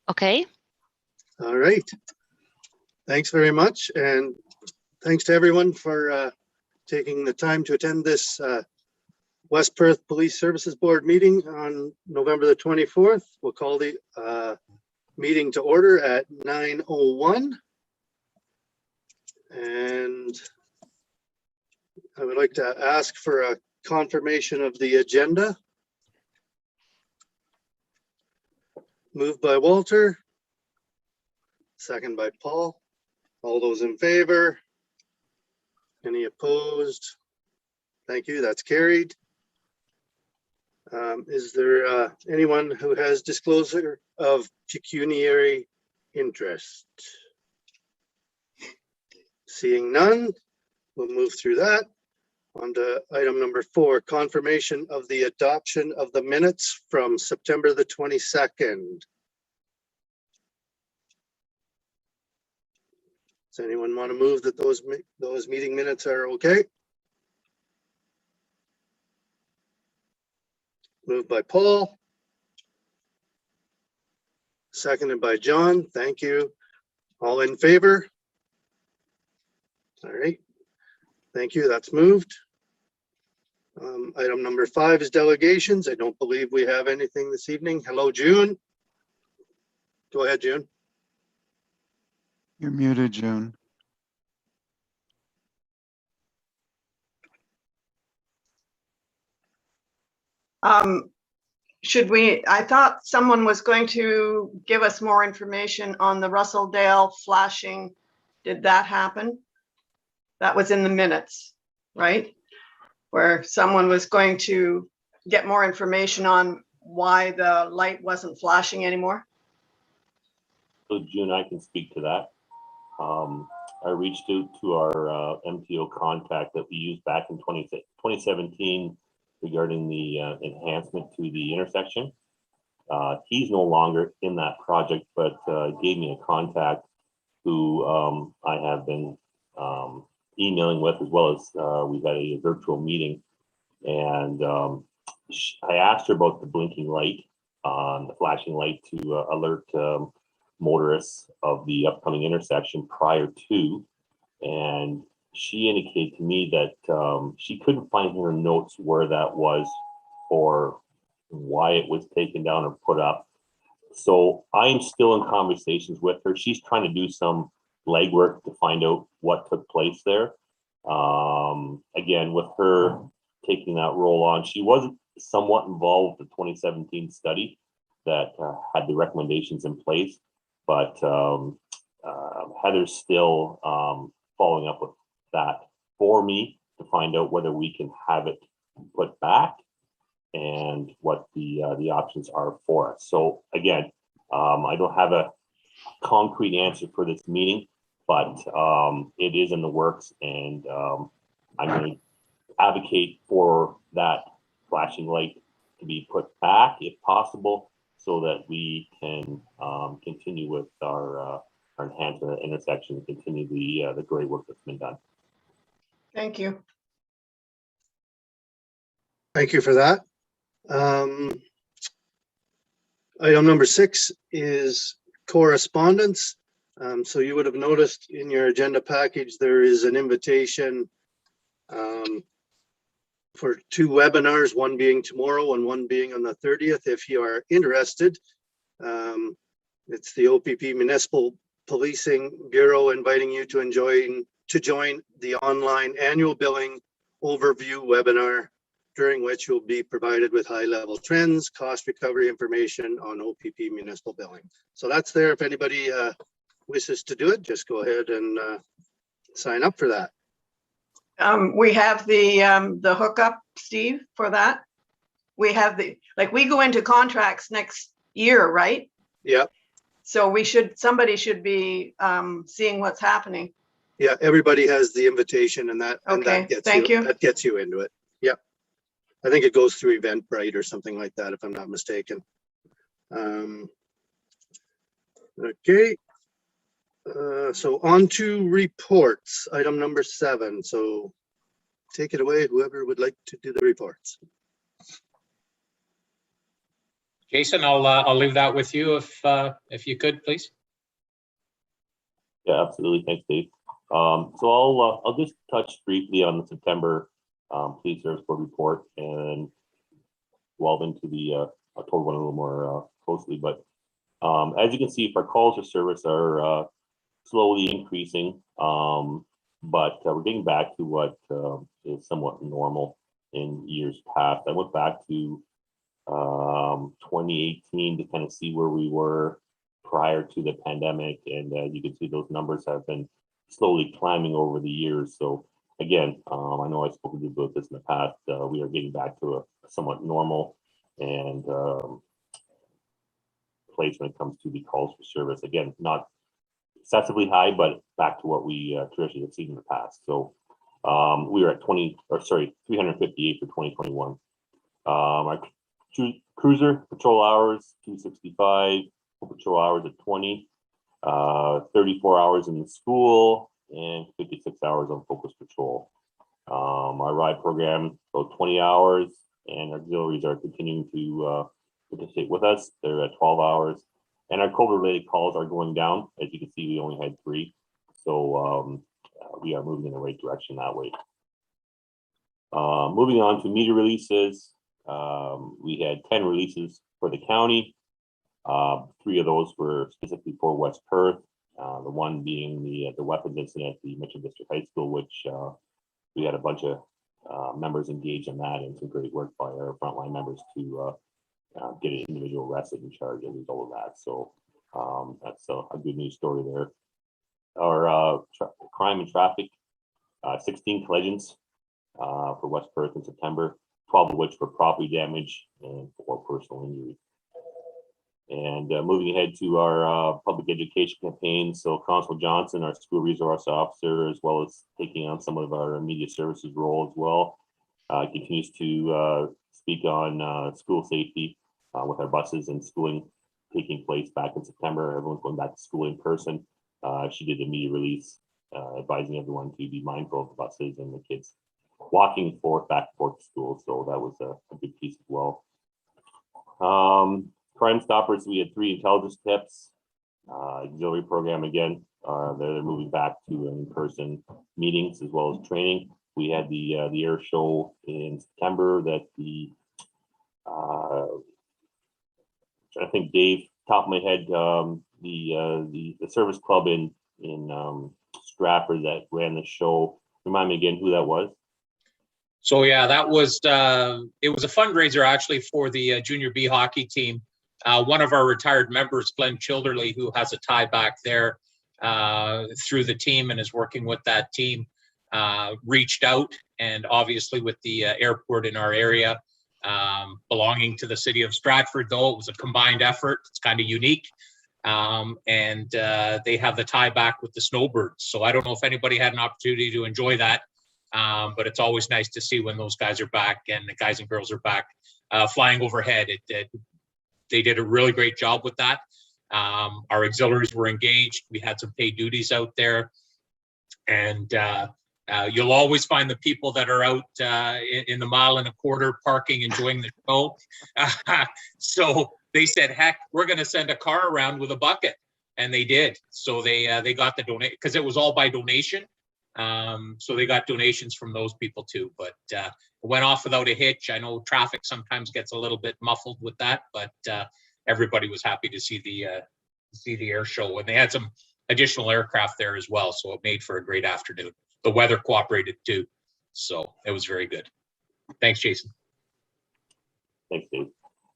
Okay. All right. Thanks very much. And thanks to everyone for taking the time to attend this West Perth Police Services Board meeting on November the 24th. We'll call the meeting to order at 9:01. And I would like to ask for a confirmation of the agenda. Moved by Walter. Second by Paul. All those in favor? Any opposed? Thank you, that's carried. Is there anyone who has disclosure of pecuniary interest? Seeing none, we'll move through that. On to item number 4, confirmation of the adoption of the minutes from September the 22nd. Does anyone want to move that those meeting minutes are okay? Moved by Paul. Seconded by John. Thank you. All in favor? All right. Thank you. That's moved. Item number 5 is delegations. I don't believe we have anything this evening. Hello, June. Go ahead, June. You're muted, June. I thought someone was going to give us more information on the Russell Dale flashing. Did that happen? That was in the minutes, right? Where someone was going to get more information on why the light wasn't flashing anymore. So June, I can speak to that. I reached out to our MTO contact that we used back in 2017 regarding the enhancement to the intersection. He's no longer in that project, but gave me a contact who I have been emailing with, as well as we've had a virtual meeting. And I asked her about the blinking light, the flashing light, to alert motorists of the upcoming intersection prior to. And she indicated to me that she couldn't find in her notes where that was or why it was taken down or put up. So I'm still in conversations with her. She's trying to do some legwork to find out what took place there. Again, with her taking that role on, she was somewhat involved with the 2017 study that had the recommendations in place, but Heather's still following up with that for me to find out whether we can have it put back and what the options are for us. So again, I don't have a concrete answer for this meeting, but it is in the works, and I'm going to advocate for that flashing light to be put back if possible, so that we can continue with our enhancement of the intersection and continue the great work that's been done. Thank you. Thank you for that. Item number 6 is correspondence. So you would have noticed in your agenda package, there is an invitation for 2 webinars, one being tomorrow and one being on the 30th. If you are interested, it's the OPP Municipal Policing Bureau inviting you to join the online annual billing overview webinar, during which you'll be provided with high-level trends, cost recovery information on OPP municipal billing. So that's there. If anybody wishes to do it, just go ahead and sign up for that. We have the hookup, Steve, for that. We have we go into contracts next year, right? Yeah. So somebody should be seeing what's happening. Yeah, everybody has the invitation, and that, Okay, and that thank you. That gets you into it. Yeah. I think it goes through Eventbrite or something like that, if I'm not mistaken. Okay. So on to reports, item number 7. So take it away, whoever would like to do the reports. Jason, I'll leave that with you if you could, please. Yeah, absolutely. Thanks, Dave. So I'll just touch briefly on the September police service board report and delve into the October one a little more closely. But as you can see, our calls for service are slowly increasing, but we're getting back to what is somewhat normal in years past. I went back to 2018 to kind of see where we were prior to the pandemic, and you can see those numbers have been slowly climbing over the years. So again, I know I've spoken to you about this in the past. We are getting back to a somewhat normal and place when it comes to the calls for service. Again, not excessively high, but back to what we traditionally have seen in the past. So we were at 358 for 2021. Our cruiser patrol hours 265, patrol hours at 20, 34 hours in the school, and 56 hours on focus patrol. Our ride program about 20 hours, and auxiliaries are continuing to participate with us. They're at 12 hours, and our COVID-related calls are going down. As you can see, we only had 3, so we are moving in the right direction that way. Moving on to media releases, we had 10 releases for the county. 3 of those were specifically for West Perth. The one being the weapons incident at the Mitchell District High School, which we had a bunch of members engaged in that, and some great work by our frontline members to get an individual arrested and charged as a result of that. So that's a good news story there. Our crime and traffic, 16 collisions for West Perth in September, 12 of which were property damage and 4 personal injuries. And moving ahead to our public education campaign, so Constable Johnson, our school resource officer, as well as taking on some of our media services role as well, continues to speak on school safety with our buses and schooling taking place back in September. Everyone's going back to school in person. She did a media release advising everyone to be mindful of the buses and the kids walking back and forth to school. So that was a good piece as well. Crime Stoppers, we had 3 intelligence tips. Auxiliary program, again, they're moving back to in-person meetings as well as training. We had the air show in September that I think Dave, top of my head, the service club in Stratford that ran the show. Remind me again who that was. So yeah, that was it was a fundraiser actually for the junior B hockey team. One of our retired members, Glenn Childerley, who has a tie back there through the team and is working with that team, reached out, and obviously with the airport in our area belonging to the city of Stratford, though it was a combined effort, it's kind of unique. And they have the tie back with the Snowbirds. So I don't know if anybody had an opportunity to enjoy that. But it's always nice to see when those guys are back and the guys and girls are back flying overhead. They did a really great job with that. Our auxiliaries were engaged. We had some paid duties out there. And you'll always find the people that are out in the mile and a quarter parking, enjoying the show. So they said, heck, we're going to send a car around with a bucket. And they did. So they got the donation, because it was all by donation. So they got donations from those people too, but it went off without a hitch. I know traffic sometimes gets a little bit muffled with that, but everybody was happy to see the air show, and they had some additional aircraft there as well, so it made for a great afternoon. The weather cooperated too, so it was very good. Thanks, Jason. Thanks, Dave.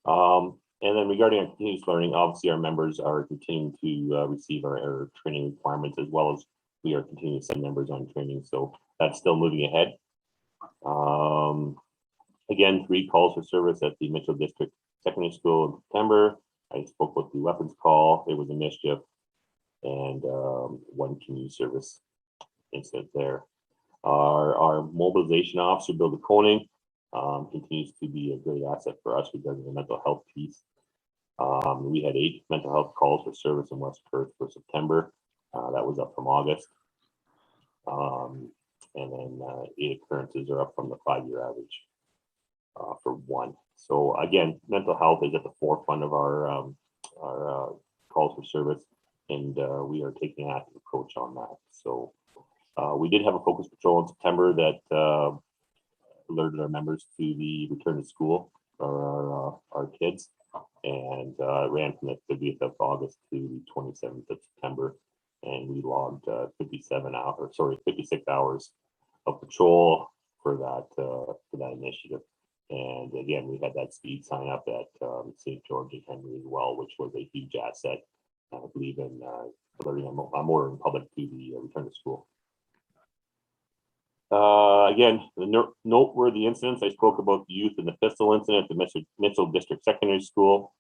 And then regarding our continuous learning, obviously our members are continuing to receive our training requirements, as well as we are continuing to send members on training. So that's still moving ahead. Again, 3 calls for service at the Mitchell District Secondary School in September. I spoke with the weapons call. It was a mischief, and 1 community service incident there. Our mobilization officer, Bill DeConing, continues to be a great asset for us regarding the mental health piece. We had 8 mental health calls for service in West Perth for September. That was up from August. And then 8 occurrences are up from the 5-year average. for one. So again, mental health is at the forefront of our calls for service, and we are taking an active approach on that. So we did have a focus patrol in September that alerted our members to the return to school for our kids, and ran from the 30th of August to the 27th of September, and we logged 56 hours of patrol for that initiative. And again, we had that speed sign up at St. George and Henry as well, which was a huge asset, I believe, in alerting our motor in public to the return to school. Again, the noteworthy incidents, I spoke about the youth and the pistol incident at the Mitchell District Secondary School.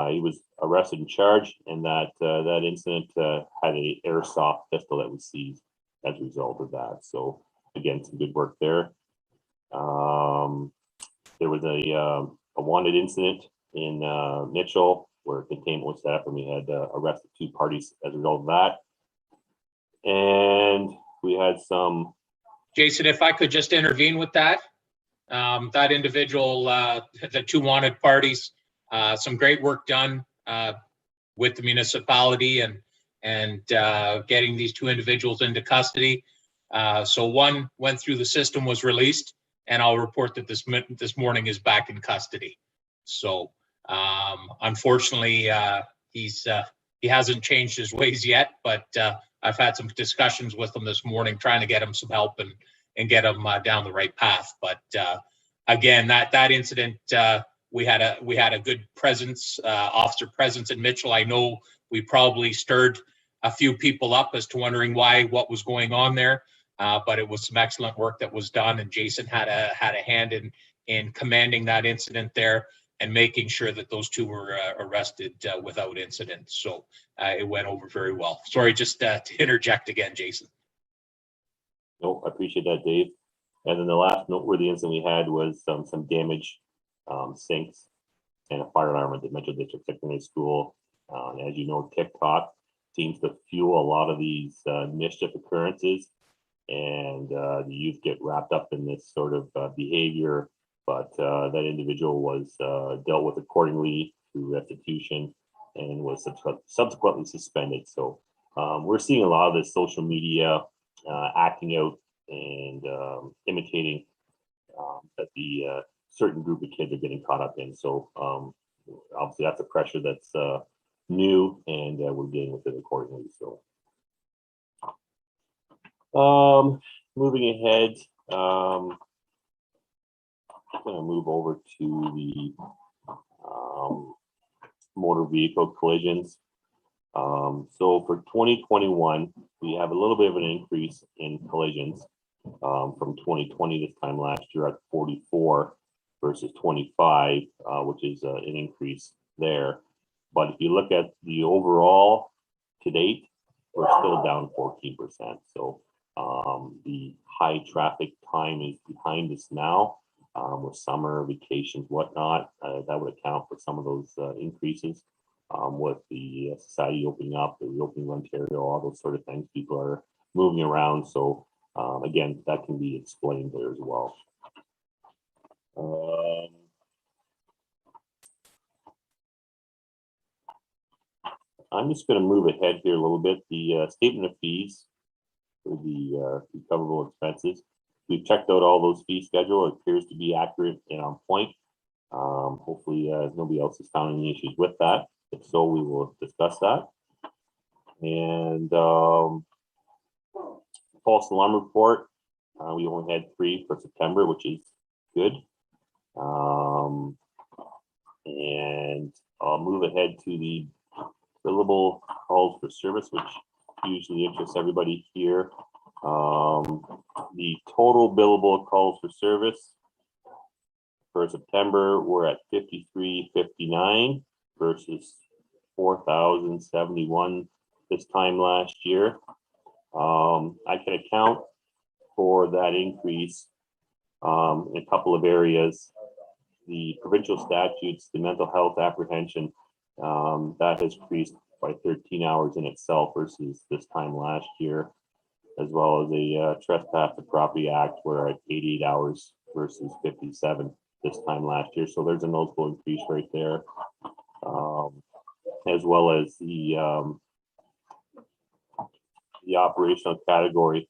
He was arrested and charged, and that incident had a airsoft pistol that was seized as a result of that. So again, some good work there. There was a wanted incident in Mitchell where containment was set up, and we had arrested 2 parties as a result of that. And we had some. Jason, if I could just intervene with that. That individual, the 2 wanted parties, some great work done with the municipality and getting these 2 individuals into custody. So one went through the system, was released, and I'll report that this morning is back in custody. So unfortunately, he hasn't changed his ways yet, but I've had some discussions with him this morning, trying to get him some help and get him down the right path. But again, that incident, we had a good presence, officer presence in Mitchell. I know we probably stirred a few people up as to wondering what was going on there, but it was some excellent work that was done, and Jason had a hand in commanding that incident there and making sure that those 2 were arrested without incident. So it went over very well. Sorry, just to interject again, Jason. No, I appreciate that, Dave. And then the last noteworthy incident we had was some damaged sinks and a fire alarm at the Metro District Secondary School. As you know, TikTok seems to fuel a lot of these mischief occurrences, and the youth get wrapped up in this sort of behavior. But that individual was dealt with accordingly through restitution and was subsequently suspended. So we're seeing a lot of this social media acting out and imitating that the certain group of kids are getting caught up in. So obviously that's a pressure that's new, and we're dealing with it accordingly. So moving ahead, I'm going to move over to the motor vehicle collisions. So for 2021, we have a little bit of an increase in collisions from 2020 this time last year at 44 versus 25, which is an increase there. But if you look at the overall to date, we're still down 14%. So the high traffic time is behind us now. With summer vacations, whatnot, that would account for some of those increases. With the society opening up, the reopening of Ontario, all those sort of things, people are moving around. So again, that can be explained there as well. I'm just going to move ahead here a little bit. The statement of fees for the recoverable expenses. We've checked out all those fee schedule. It appears to be accurate and on point. Hopefully nobody else has found any issues with that. If so, we will discuss that. And false alarm report, we only had 3 for September, which is good. And I'll move ahead to the billable calls for service, which usually interests everybody here. The total billable calls for service for September were at 5,359 versus 4,071 this time last year. I can account for that increase in a couple of areas. The provincial statutes, the mental health apprehension, that has increased by 13 hours in itself versus this time last year, as well as the Trespass to Property Act, where at 88 hours versus 57 this time last year. So there's a notable increase right there, as well as the operational category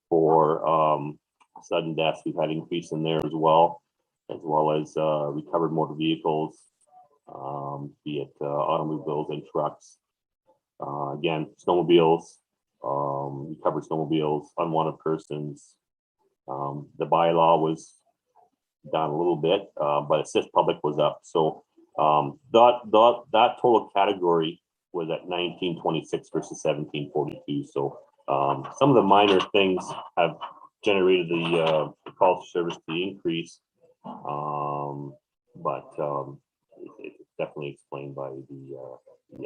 for sudden deaths. We've had increase in there as well as recovered motor vehicles, be it automobiles and trucks. Again, snowmobiles, recovered snowmobiles, unwanted persons. The bylaw was down a little bit, but assist public was up. So that total category was at 1926 versus 1742. So some of the minor things have generated the calls for service to increase, but it's definitely explained by the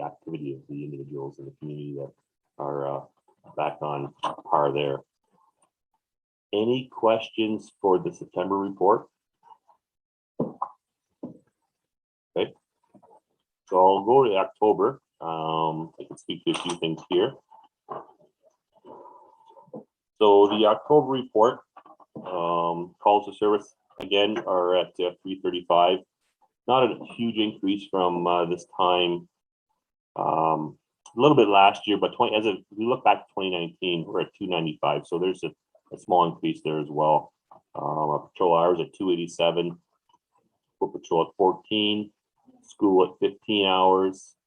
activity of the individuals in the community that are back on par there. Any questions for the September report? Okay, so I'll go to October. I can speak to a few things here. So the October report, calls to service again are at 335. Not a huge increase from this time, a little bit last year, but if we look back to 2019, we're at 295. So there's a small increase there as well. Our patrol hours at 287, foot patrol at 14, school at 15 hours,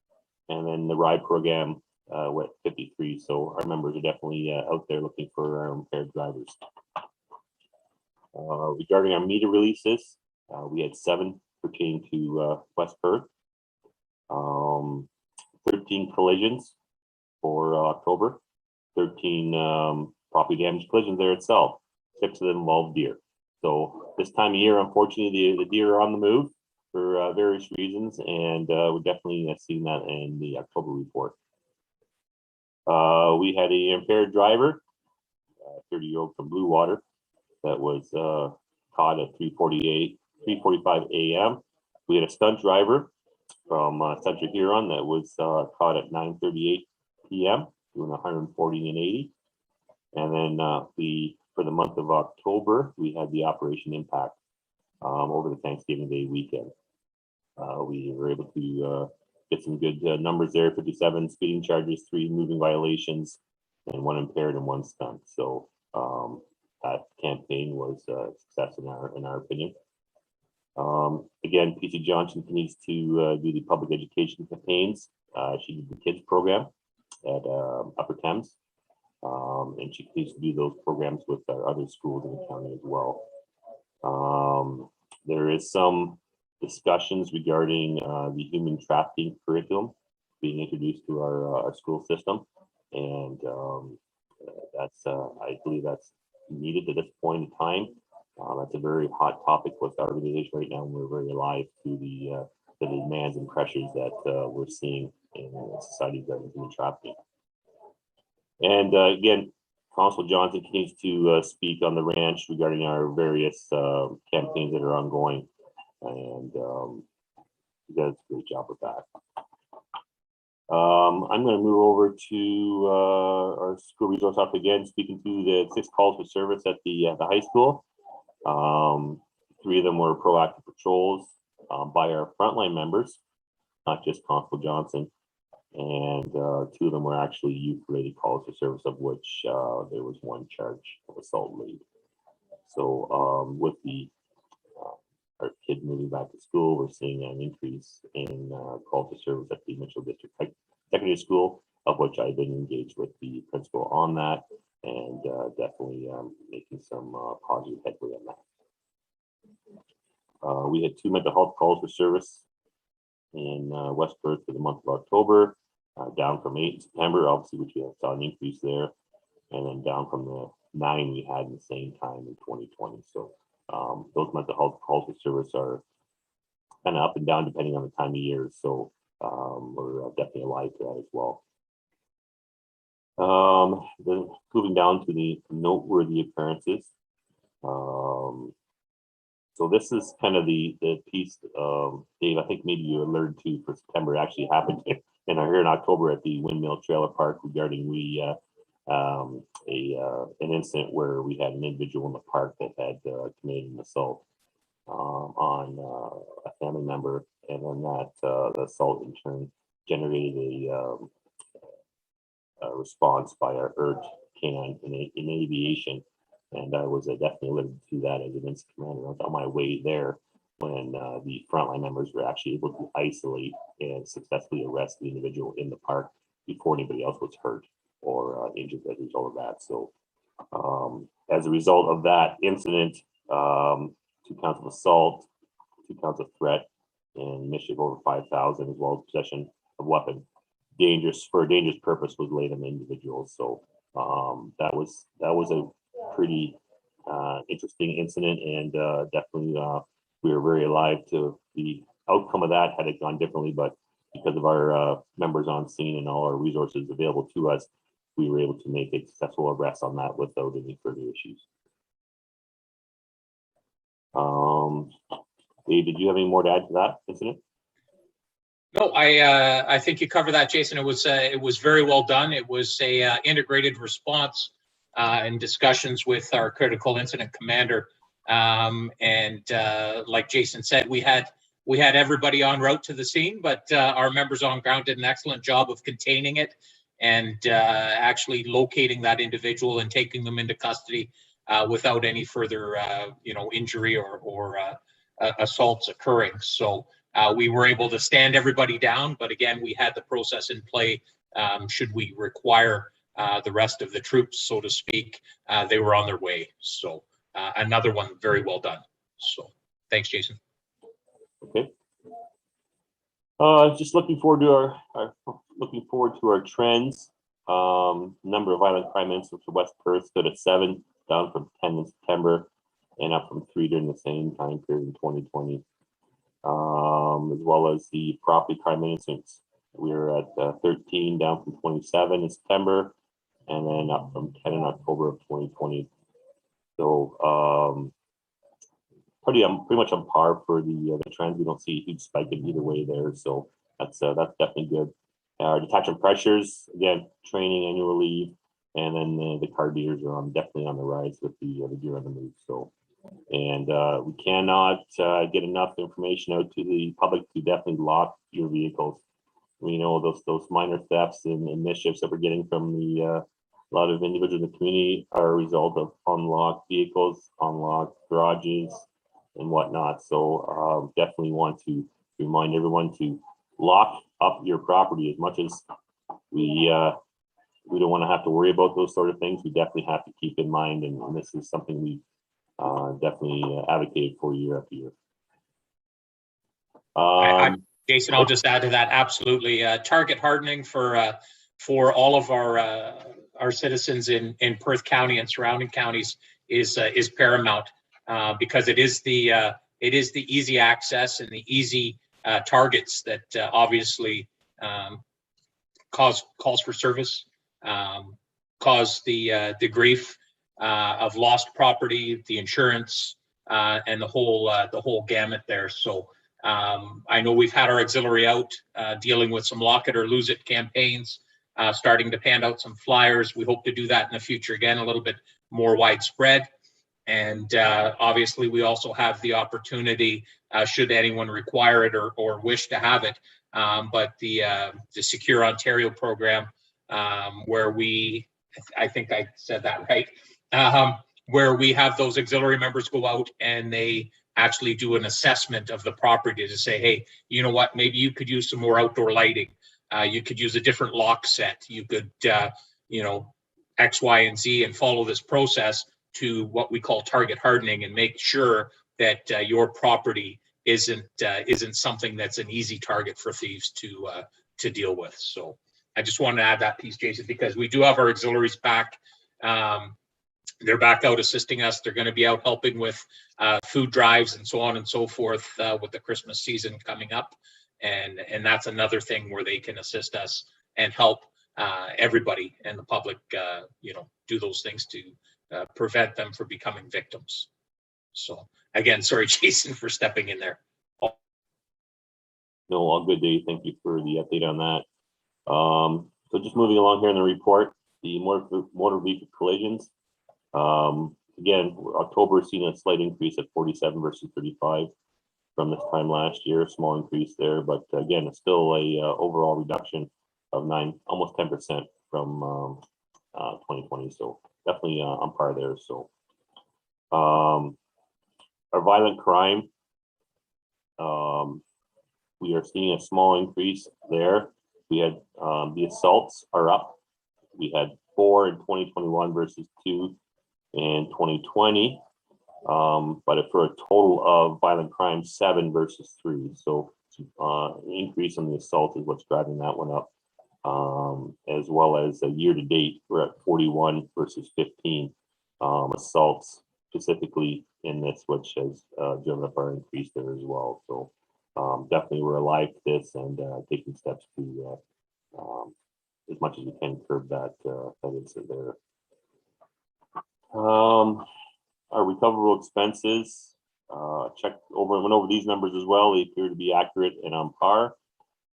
and then the ride program at 53. So our members are definitely out there looking for our impaired drivers. Regarding our meter releases, we had 7 pertaining to West Perth, 13 collisions for October, 13 property damage collisions there itself. 6 of them involved deer. So this time of year, unfortunately, the deer are on the move for various reasons, and we're definitely seeing that in the October report. We had an impaired driver, 30-year-old from Blue Water, that was caught at 3:45 a.m. We had a stunt driver from Central Huron that was caught at 9:38 p.m. doing 140 and 80. And then for the month of October, we had the Operation Impact over the Thanksgiving Day weekend. We were able to get some good numbers there: 57 speeding charges, 3 moving violations, and 1 impaired and 1 stunt. So that campaign was a success in our opinion. Again, PC Johnson continues to do the public education campaigns. She did the kids program at Upper Thames, and she continues to do those programs with our other schools in the county as well. There is some discussions regarding the human trafficking curriculum being introduced to our school system, and that's I believe that's needed at this point in time. That's a very hot topic with our organization right now, and we're very alive to the demands and pressures that we're seeing in society regarding human trafficking. And again, Constable Johnson continues to speak on the ranch regarding our various campaigns that are ongoing, and he does a great job with that. I'm going to move over to our school resource officer again, speaking to the 6 calls for service at the high school. 3 of them were proactive patrols by our frontline members, not just Constable Johnson, and 2 of them were actually youth-related calls for service, of which there was 1 charge of assault laid. So with our kids moving back to school, we're seeing an increase in calls for service at the Mitchell District Secondary School, of which I've been engaged with the principal on that, and definitely making some positive headway on that. We had 2 mental health calls for service in West Perth for the month of October, down from 8 in September, obviously, which we saw an increase there, and then down from the 9 we had in the same time in 2020. So those mental health calls for service are kind of up and down depending on the time of year. So we're definitely alive to that as well. Then moving down to the noteworthy occurrences. So this is kind of the piece, Dave, I think maybe you alerted to for September, actually happened here in October at the Windmill Trailer Park regarding we an incident where we had an individual in the park that had committed an assault on a family member, and then that the assault in turn generated a response by our ERT canine in aviation, and I was definitely alerted to that as an incident commander. I was on my way there when the frontline members were actually able to isolate and successfully arrest the individual in the park before anybody else was hurt or injured as a result of that. So as a result of that incident, 2 counts of assault, 2 counts of threat, and mischief over 5,000, as well as possession of weapon for a dangerous purpose was laid on the individual. So that was a pretty interesting incident, and definitely we were very alive to the outcome of that had it gone differently. But because of our members on scene and all our resources available to us, we were able to make a successful arrest on that without any further issues. Dave, did you have any more to add to that incident? No, I think you covered that, Jason. It was very well done. It was a integrated response in discussions with our critical incident commander. Like Jason said, we had everybody en route to the scene, but our members on ground did an excellent job of containing it and actually locating that individual and taking them into custody without any further injury or assaults occurring. So we were able to stand everybody down, but again, we had the process in play should we require the rest of the troops, so to speak. They were on their way. So another one very well done. So thanks, Jason. Okay. Just looking forward to our trends. Number of violent crime incidents for West Perth stood at 7, down from 10 in September, and up from 3 during the same time period in 2020. As well as the property crime incidents, we were at 13, down from 27 in September, and then up from 10 in October of 2020. So pretty much on par for the trends. We don't see a huge spike in either way there, so that's definitely good. Our detachment pressures, again, training, annual leave, and then the car deers are definitely on the rise with the deer on the move. So, and we cannot get enough information out to the public to definitely lock your vehicles. We know those minor thefts and mischiefs that we're getting from a lot of individuals in the community are a result of unlocked vehicles, unlocked garages, and whatnot. So definitely want to remind everyone to lock up your property. As much as we don't want to have to worry about those sort of things, we definitely have to keep in mind, and this is something we definitely advocated for year after year. Jason, I'll just add to that. Absolutely, target hardening for all of our citizens in Perth County and surrounding counties is paramount because it is the easy access and the easy targets that obviously calls for service, cause the grief of lost property, the insurance, and the whole gamut there. So I know we've had our auxiliary out dealing with some lock it or lose it campaigns, starting to hand out some flyers. We hope to do that in the future again, a little bit more widespread. And obviously, we also have the opportunity, should anyone require it or wish to have it, but the Secure Ontario program, where I think I said that right, where we have those auxiliary members go out and they actually do an assessment of the property to say, hey, you know what, maybe you could use some more outdoor lighting. You could use a different lock set. You could, X, Y, and Z, and follow this process to what we call target hardening and make sure that your property isn't something that's an easy target for thieves to deal with. So I just wanted to add that piece, Jason, because we do have our auxiliaries back. They're back out assisting us. They're going to be out helping with food drives and so on and so forth with the Christmas season coming up. And that's another thing where they can assist us and help everybody and the public, do those things to prevent them from becoming victims. So again, sorry, Jason, for stepping in there. No, all good, Dave. Thank you for the update on that. So just moving along here in the report, the motor vehicle collisions. Again, October has seen a slight increase at 47 versus 35 from this time last year. A small increase there, but again, it's still a overall reduction of almost 10% from 2020. So definitely on par there. So our violent crime, we are seeing a small increase there. We had the assaults are up. We had 4 in 2021 versus 2 in 2020. But for a total of violent crime, 7 versus 3. So an increase in the assault is what's driving that one up. As well as a year to date, we're at 41 versus 15 assaults specifically in this, which has driven up our increase there as well. So definitely we're alive to this and taking steps to as much as we can curb that incident there. Our recoverable expenses, went over these numbers as well. They appear to be accurate and on par.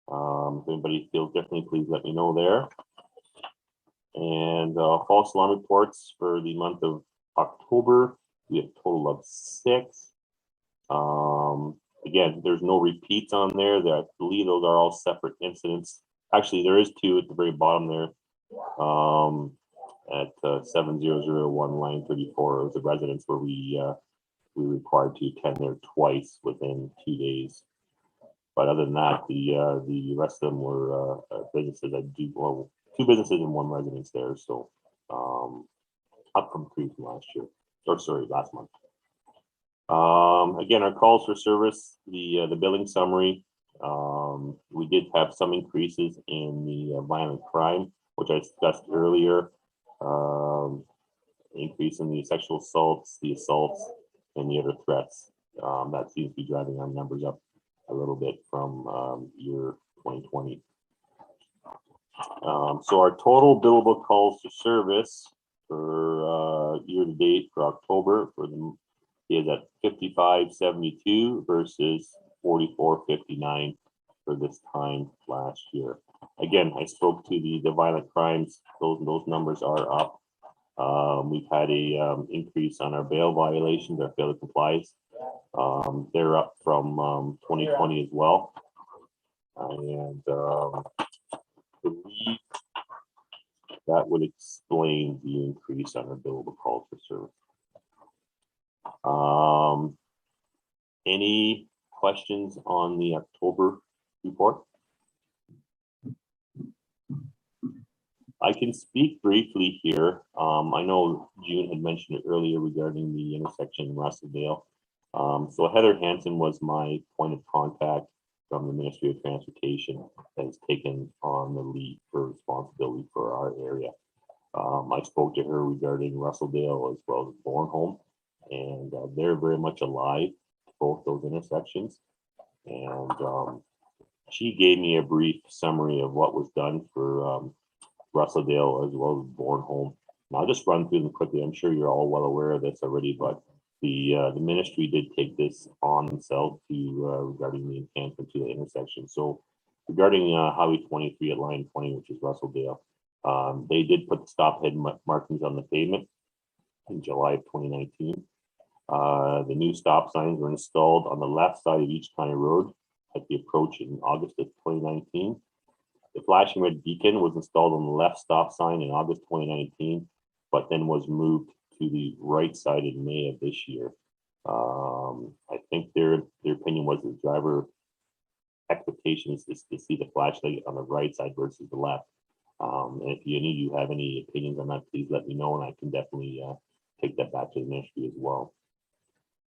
If anybody feels differently, please let me know there. And false alarm reports for the month of October, we have a total of 6. Again, there's no repeats on there. I believe those are all separate incidents. Actually, there is 2 at the very bottom there. At 7001 line 34, it was a residence where we required to attend there twice within 2 days. But other than that, the rest of them were businesses that do, well, 2 businesses and 1 residence there. So up from 3 from last year, or sorry, last month. Again, our calls for service, the billing summary, we did have some increases in the violent crime, which I discussed earlier. Increase in the sexual assaults, the assaults, and the other threats. That seems to be driving our numbers up a little bit from year 2020. So our total billable calls to service for year to date for October for them is at 5572 versus 4459 for this time last year. Again, I spoke to the violent crimes. Those numbers are up. We've had a increase on our bail violations, our failure to comply. They're up from 2020 as well. And I believe that would explain the increase on our billable calls for service. Any questions on the October report? I can speak briefly here. I know June had mentioned it earlier regarding the intersection in Russellville. So Heather Hansen was my point of contact from the Ministry of Transportation that has taken on the lead for responsibility for our area. I spoke to her regarding Russellville as well as Bornholm, and they're very much alive to both those intersections. And she gave me a brief summary of what was done for Russellville as well as Bornholm. And I'll just run through them quickly. I'm sure you're all well aware of this already, but the ministry did take this on themselves to regarding the enhancement to the intersection. So regarding Highway 23 at line 20, which is Russellville, they did put the stop head markings on the pavement in July of 2019. The new stop signs were installed on the left side of each county road at the approach in August of 2019. The flashing red beacon was installed on the left stop sign in August 2019, but then was moved to the right side in May of this year. I think their opinion was the driver expectation is to see the flashlight on the right side versus the left. And if any of you have any opinions on that, please let me know, and I can definitely take that back to the ministry as well.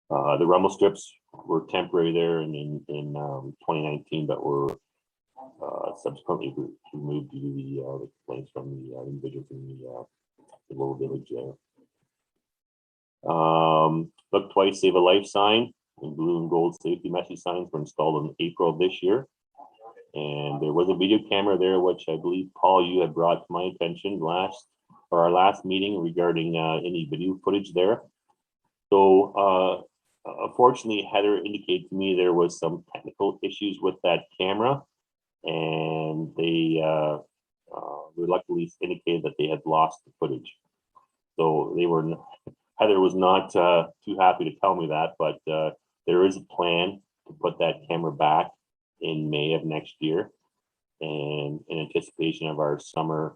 The rumble strips were temporary there in 2019, but were subsequently removed due to the complaints from the individuals in the little village there. Look twice, save a life sign and blue and gold safety message signs were installed in April of this year. And there was a video camera there, which I believe, Paul, you had brought to my attention our last meeting regarding any video footage there. So unfortunately, Heather indicated to me there was some technical issues with that camera, and they reluctantly indicated that they had lost the footage. So Heather was not too happy to tell me that, but there is a plan to put that camera back in May of next year, and in anticipation of our summer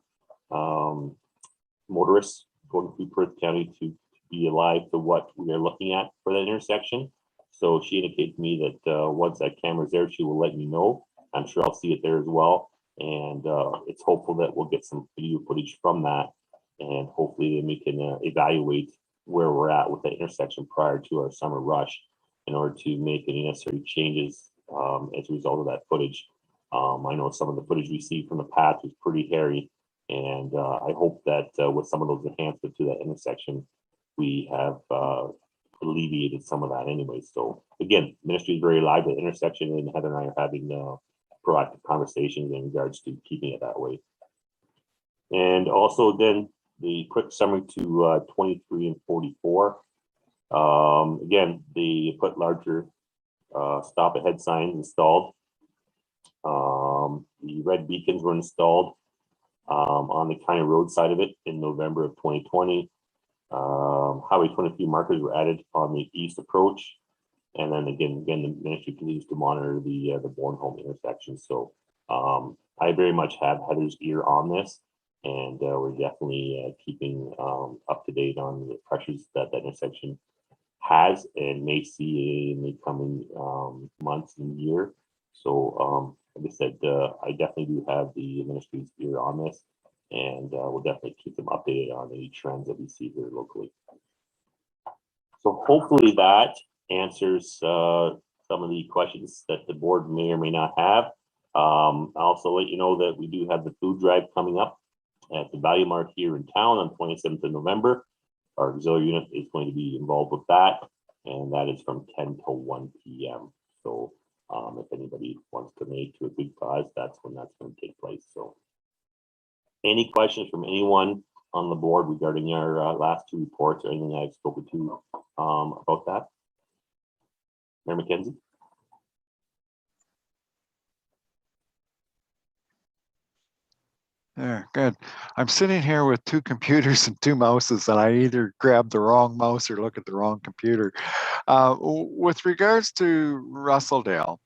motorists going through Perth County to be alive to what we are looking at for that intersection. So she indicated to me that once that camera is there, she will let me know. I'm sure I'll see it there as well. And it's hopeful that we'll get some video footage from that. And hopefully then we can evaluate where we're at with that intersection prior to our summer rush in order to make any necessary changes as a result of that footage. I know some of the footage we see from the path is pretty hairy. And I hope that with some of those enhancements to that intersection, we have alleviated some of that anyway. So again, ministry is very live at the intersection, and Heather and I are having proactive conversations in regards to keeping it that way. And also then the quick summary to 23 and 44. Again, they put larger stop ahead signs installed. The red beacons were installed on the county road side of it in November of 2020. Highway 23 markers were added on the east approach. And then again, the ministry continues to monitor the Bornholm intersection. So I very much have Heather's ear on this, and we're definitely keeping up to date on the pressures that intersection has and may see in the coming months and year. So like I said, I definitely do have the ministry's ear on this, and we'll definitely keep them updated on any trends that we see here locally. So hopefully that answers some of the questions that the board may or may not have. I'll also let you know that we do have the food drive coming up at the Value Mart here in town on 27th of November. Our auxiliary unit is going to be involved with that, and that is from 10 to 1 p.m. So if anybody wants to donate to a good cause, that's when that's going to take place. So any questions from anyone on the board regarding our last two reports or anything I've spoken to about that? Mayor McKenzie? Yeah, good. I'm sitting here with two computers and two mouses, and I either grab the wrong mouse or look at the wrong computer. With regards to Russelldale,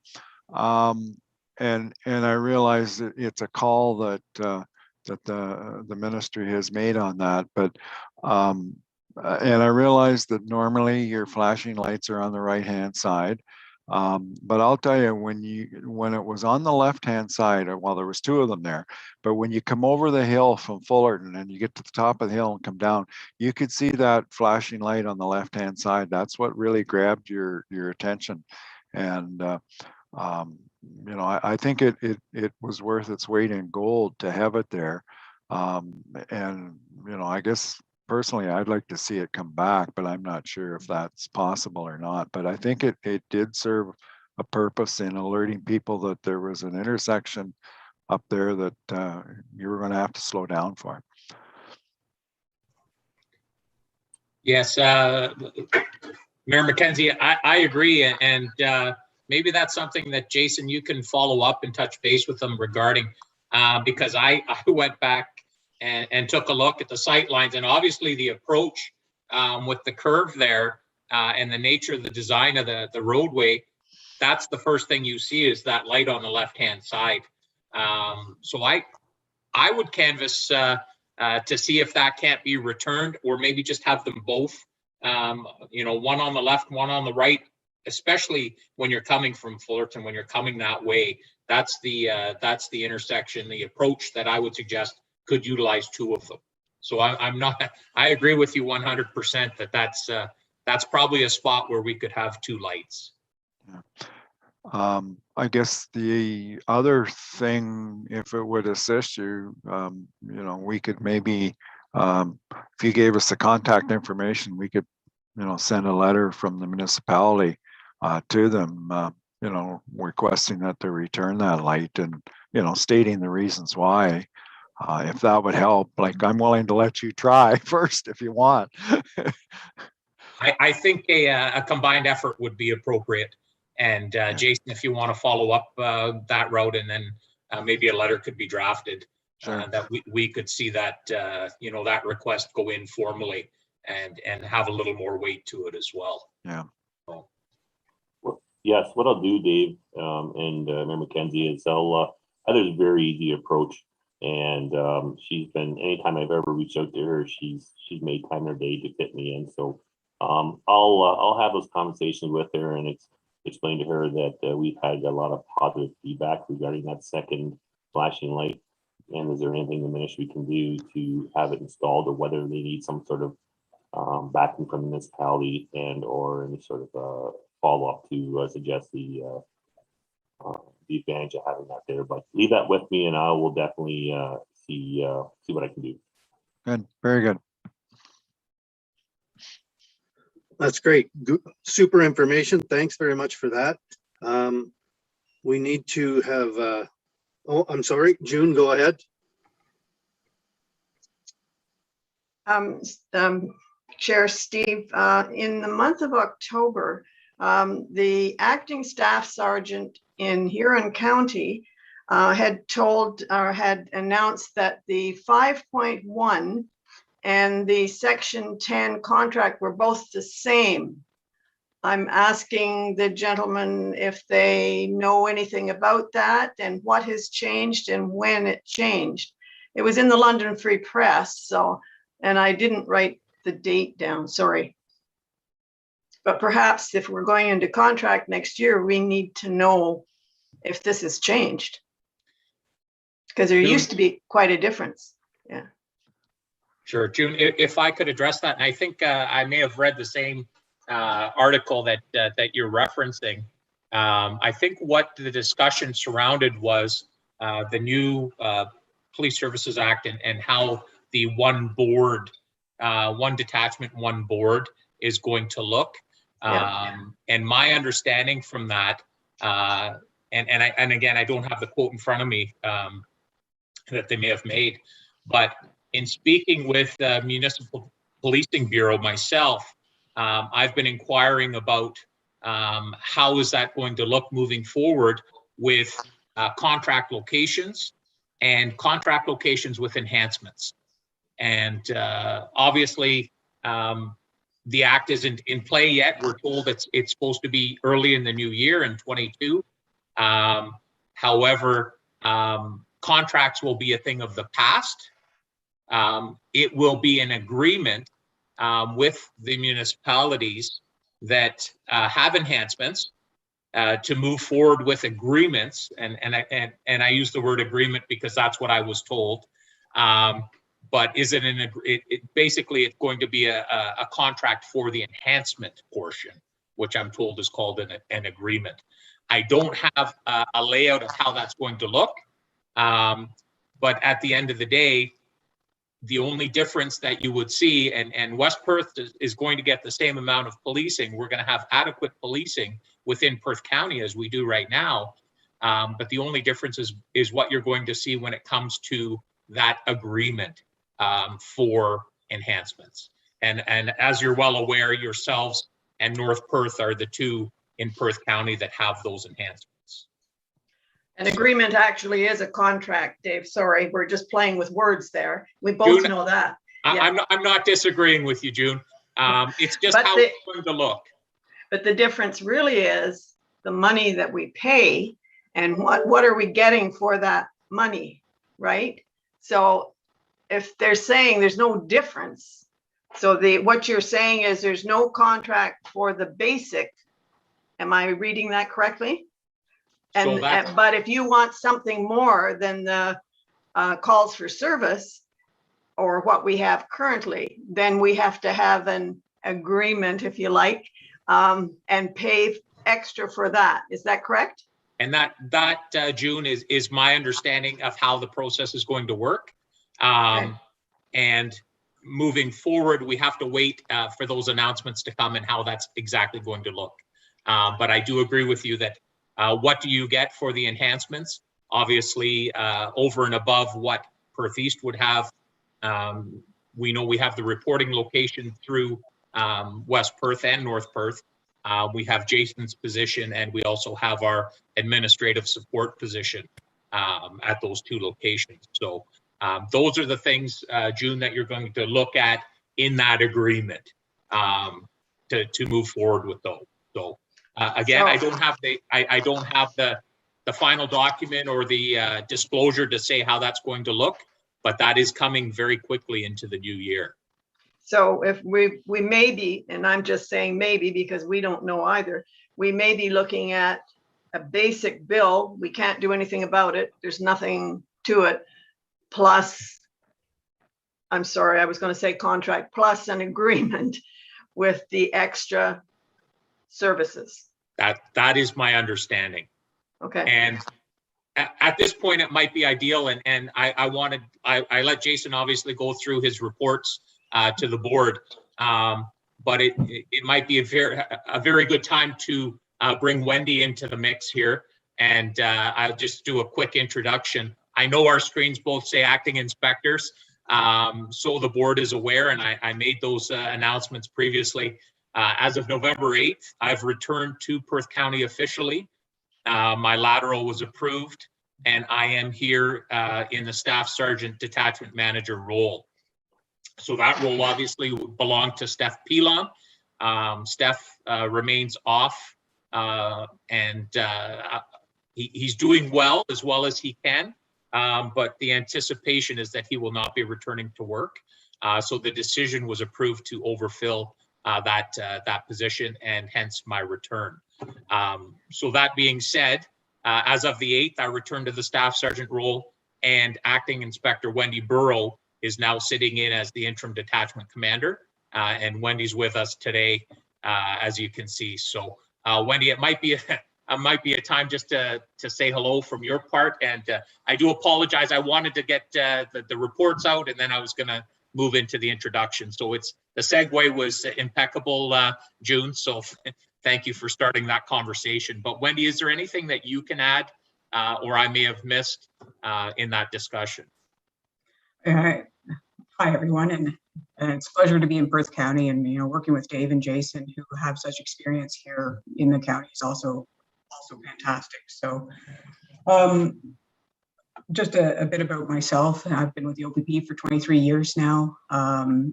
and I realize that it's a call that that the ministry has made on that, but and I realize that normally your flashing lights are on the right-hand side. But I'll tell you, when it was on the left-hand side, well, there was two of them there, but when you come over the hill from Fullerton and you get to the top of the hill and come down, you could see that flashing light on the left-hand side. That's what really grabbed your attention. And you know, I think it was worth its weight in gold to have it there. And you know, I guess personally, I'd like to see it come back, but I'm not sure if that's possible or not. But I think it did serve a purpose in alerting people that there was an intersection up there that you were going to have to slow down for. Yes, Mayor McKenzie, I agree. And maybe that's something that, Jason, you can follow up and touch base with them regarding, because I went back and took a look at the sight lines, and obviously the approach with the curve there and the nature of the design of the roadway, that's the first thing you see is that light on the left-hand side. So I would canvass to see if that can't be returned, or maybe just have them both, you know, one on the left, one on the right, especially when you're coming from Fullerton, when you're coming that way. That's the intersection, the approach that I would suggest could utilize two of them. So I agree with you 100% that that's probably a spot where we could have two lights. Yeah. I guess the other thing, if it would assist you, you know, we could maybe, if you gave us the contact information, we could, you know, send a letter from the municipality to them, you know, requesting that they return that light and, you know, stating the reasons why. If that would help, like, I'm willing to let you try first if you want. I think a combined effort would be appropriate. And Jason, if you want to follow up that route, and then maybe a letter could be drafted Sure. that we could see that, that request go in formally and have a little more weight to it as well. Yeah. So, Yes, what I'll do, Dave, and Mayor McKenzie, is Heather's a very easy approach, and she's been, anytime I've ever reached out to her, she's made time in her day to fit me in. So I'll have those conversations with her and explain to her that we've had a lot of positive feedback regarding that second flashing light, and is there anything the ministry can do to have it installed, or whether they need some sort of backing from the municipality and or any sort of follow-up to suggest the advantage of having that there. But leave that with me, and I will definitely see what I can do. Good. Very good. That's great. Super information. Thanks very much for that. We need to have, oh, I'm sorry, June, go ahead. Chair Steve, in the month of October, the acting staff sergeant in Huron County had told or had announced that the 5.1 and the Section 10 contract were both the same. I'm asking the gentleman if they know anything about that and what has changed and when it changed. It was in the London Free Press, so, and I didn't write the date down, sorry. But perhaps if we're going into contract next year, we need to know if this has changed. Because there used to be quite a difference. Yeah. Sure, June, if I could address that, and I think I may have read the same article that you're referencing. I think what the discussion surrounded was the new Police Services Act and how the one board, one detachment, one board is going to look. Yeah. And my understanding from that, and again, I don't have the quote in front of me that they may have made, but in speaking with the Municipal Policing Bureau myself, I've been inquiring about how is that going to look moving forward with contract locations and contract locations with enhancements. And obviously, the act isn't in play yet. We're told it's supposed to be early in the new year in 22. However, contracts will be a thing of the past. It will be an agreement with the municipalities that have enhancements to move forward with agreements, and I use the word agreement because that's what I was told. But is it basically it's going to be a contract for the enhancement portion, which I'm told is called an agreement. I don't have a layout of how that's going to look, but at the end of the day, the only difference that you would see, and West Perth is going to get the same amount of policing. We're going to have adequate policing within Perth County as we do right now. But the only difference is what you're going to see when it comes to that agreement for enhancements. And as you're well aware, yourselves and North Perth are the two in Perth County that have those enhancements. An agreement actually is a contract, Dave. Sorry, we're just playing with words there. We both June, know that. Yeah. I'm not disagreeing with you, June. It's just But how it's going to look. But the difference really is the money that we pay and what are we getting for that money, right? So if they're saying there's no difference, so what you're saying is there's no contract for the basic. Am I reading that correctly? And but if you want something more than the calls for service or what we have currently, then we have to have an agreement, if you like, and pay extra for that. Is that correct? And that June is my understanding of how the process is going to work. Okay. And moving forward, we have to wait for those announcements to come and how that's exactly going to look. But I do agree with you that what do you get for the enhancements? Obviously, over and above what Perth East would have. We know we have the reporting location through West Perth and North Perth. We have Jason's position, and we also have our administrative support position at those two locations. So Those are the things, June, that you're going to look at in that agreement to move forward with those. So again, I don't have the final document or the disclosure to say how that's going to look, but that is coming very quickly into the new year. So if we may be, and I'm just saying maybe because we don't know either, we may be looking at a basic bill. We can't do anything about it. There's nothing to it. Plus, I'm sorry, I was going to say contract plus an agreement with the extra services. That is my understanding. Okay. And at this point, it might be ideal. And I let Jason obviously go through his reports to the board. But it might be a very good time to bring Wendy into the mix here. And I'll just do a quick introduction. I know our screens both say acting inspectors. So the board is aware, and I made those announcements previously. As of November 8th, I've returned to Perth County officially. My lateral was approved, and I am here in the Staff Sergeant Detachment Manager role. So that role obviously belonged to Steph Pilon. Steph remains off, and he's doing well as he can. But the anticipation is that he will not be returning to work. So the decision was approved to overfill that position, and hence my return. So that being said, as of the 8th, I returned to the Staff Sergeant role, and Acting Inspector Wendy Burrow is now sitting in as the interim detachment commander. And Wendy's with us today, as you can see. So Wendy, it might be a time just to say hello from your part. And I do apologize. I wanted to get the reports out, and then I was going to move into the introduction. So the segue was impeccable, June. So thank you for starting that conversation. But Wendy, is there anything that you can add or I may have missed in that discussion? Hi, everyone. And it's a pleasure to be in Perth County, and working with Dave and Jason, who have such experience here in the county, is also fantastic. So just a bit about myself. I've been with the OPP for 23 years now,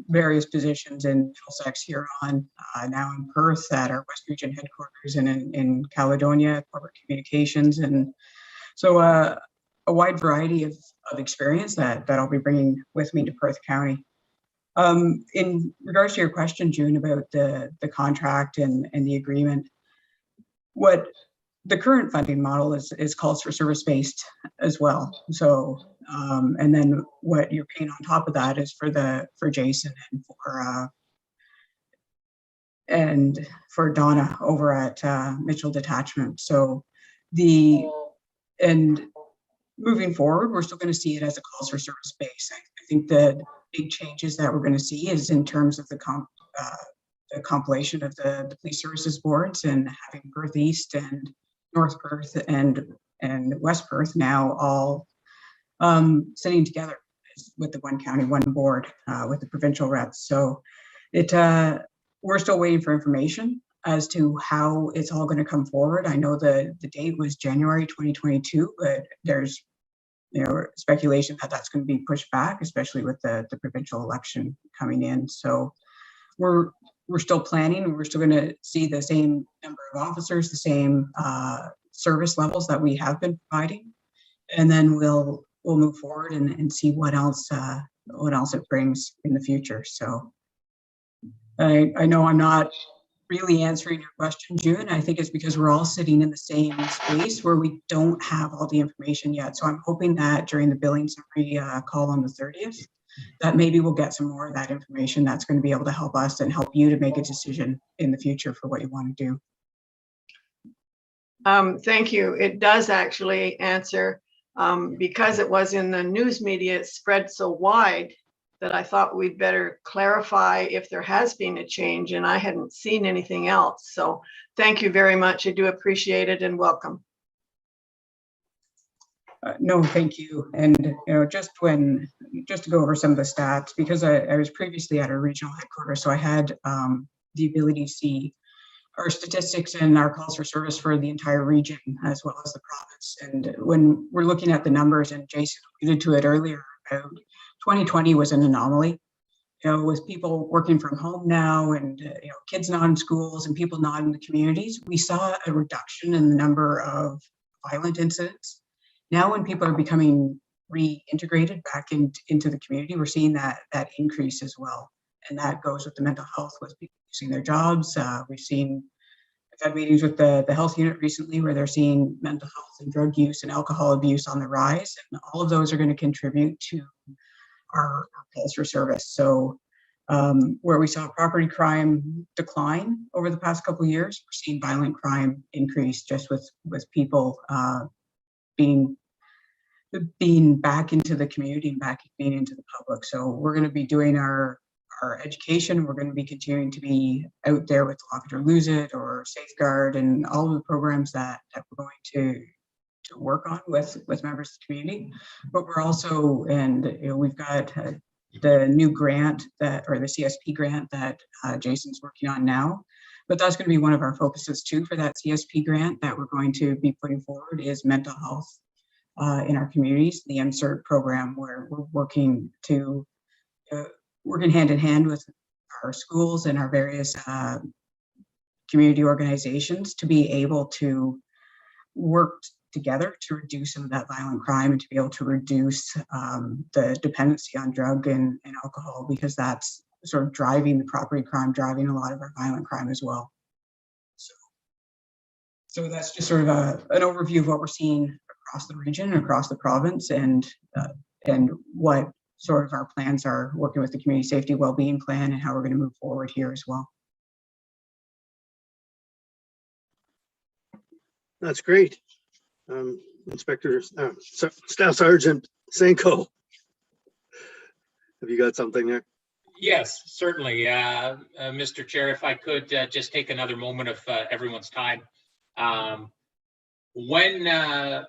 various positions in Middlesex, Huron, now in Perth at our West Region headquarters, and in Caledonia, corporate communications. And so a wide variety of experience that I'll be bringing with me to Perth County. In regards to your question, June, about the contract and the agreement, what the current funding model is calls for service-based as well. So, and then what you're paying on top of that is for Jason and for Donna over at Mitchell Detachment. So and moving forward, we're still going to see it as a calls for service base. I think the big changes that we're going to see is in terms of the compilation of the police services boards, and having Perth East and North Perth and West Perth now all sitting together with the one county, one board with the provincial reps. So we're still waiting for information as to how it's all going to come forward. I know the date was January 2022, but there's speculation that that's going to be pushed back, especially with the provincial election coming in. So we're still planning. We're still going to see the same number of officers, the same service levels that we have been providing, and then we'll move forward and see what else it brings in the future. So I know I'm not really answering your question, June. I think it's because we're all sitting in the same space where we don't have all the information yet. So I'm hoping that during the billing summary call on the 30th, that maybe we'll get some more of that information that's going to be able to help us and help you to make a decision in the future for what you want to do. Thank you. It does actually answer, because it was in the news media, it spread so wide that I thought we'd better clarify if there has been a change, and I hadn't seen anything else. So thank you very much. I do appreciate it, and welcome. No, thank you. And just to go over some of the stats, because I was previously at our regional headquarters, so I had the ability to see our statistics and our calls for service for the entire region as well as the province. And when we're looking at the numbers, and Jason alluded to it earlier out. 2020 was an anomaly, with people working from home now and, kids not in schools and people not in the communities. We saw a reduction in the number of violent incidents. Now when people are becoming reintegrated back into the community, we're seeing that increase as well. And that goes with the mental health, with people losing their jobs. I've had meetings with the health unit recently where they're seeing mental health and drug use and alcohol abuse on the rise. And all of those are going to contribute to our calls for service. So where we saw property crime decline over the past couple of years, we're seeing violent crime increase just with people being back into the community and being into the public. So we're going to be doing our education. We're going to be continuing to be out there with Lock It or Lose It or Safeguard and all of the programs that we're going to work on with members of the community. But we're also, we've got the new grant the CSP grant that Jason's working on now. But that's going to be one of our focuses too for that CSP grant that we're going to be putting forward is mental health in our communities, the MCERT program, where we're working hand in hand with our schools and our various community organizations to be able to work together to reduce some of that violent crime and to be able to reduce the dependency on drug and alcohol, because that's sort of driving the property crime, driving a lot of our violent crime as well. So that's just sort of an overview of what we're seeing across the region and across the province, and what sort of our plans are, working with the community safety wellbeing plan and how we're going to move forward here as well. That's great. Inspector, Staff Sergeant Sanko, have you got something there? Yes, certainly. Mr. Chair, if I could just take another moment of everyone's time. When